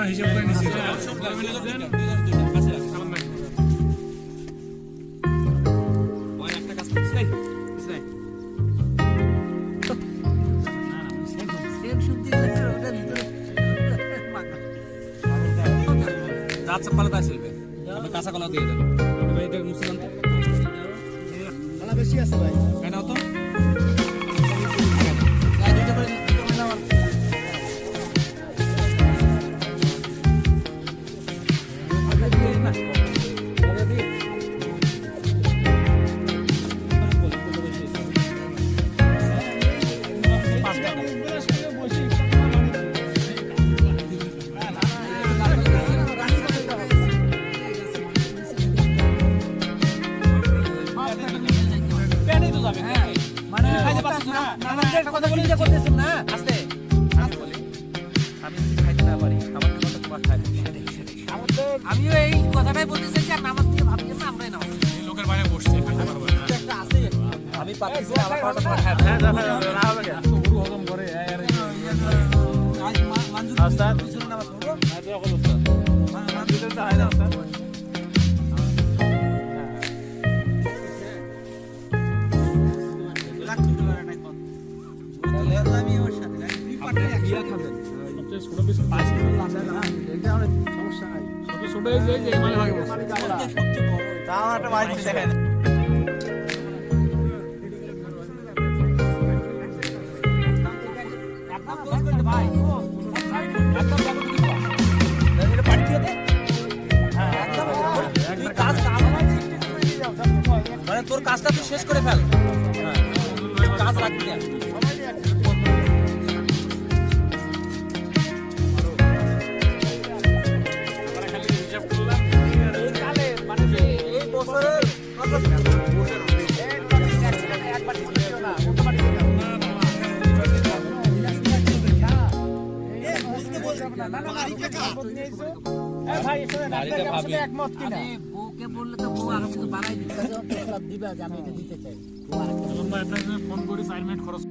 হিসাব করে নিছি রাত সকালে তাই চলবে আপনি কাঁচা কলা দিয়ে দেন ভাই এটা মুসলমান তো কলা বেশি আছে ভাই কেন তো কথা বলি যে করতেছেন না আস্তে আস্তে বলি আমি যদি খাইতে না পারি আমার কি কথা তোমার খাইতে আমিও এই কথাটাই বলতে চাইছি আর নামাজ থেকে ভাবছেন না আমরাই নামাজ এই লোকের বাইরে বসছে খাইতে পারবে না একটা আছে আমি পাচ্ছি না আমার কথা তোমার খাইতে না হবে না গরু হজম করে আর আজ মঞ্জুর ওস্তাদ পিছনে নামাজ পড়বো আজ কত ওস্তাদ মঞ্জুর তো হয় না ওস্তাদ আমি ওর সাথে বিয়া খাবেন সবচেয়ে ছোট পিস পাঁচ এটা অনেক সমস্যা নাই সবচেয়ে ছোট এই যে মানে ভাগে বসছে সবচেয়ে বড় তাও একটা মাছ দেখেন মানে তোর কাজটা তুই শেষ করে ফেল কাজ রাখবি না বউকে বললে তো বউ আরো কিছু বাড়াই দিবে দিবা যে আমি এটা দিতে চাই ফোন করে 4 মিনিট খরচ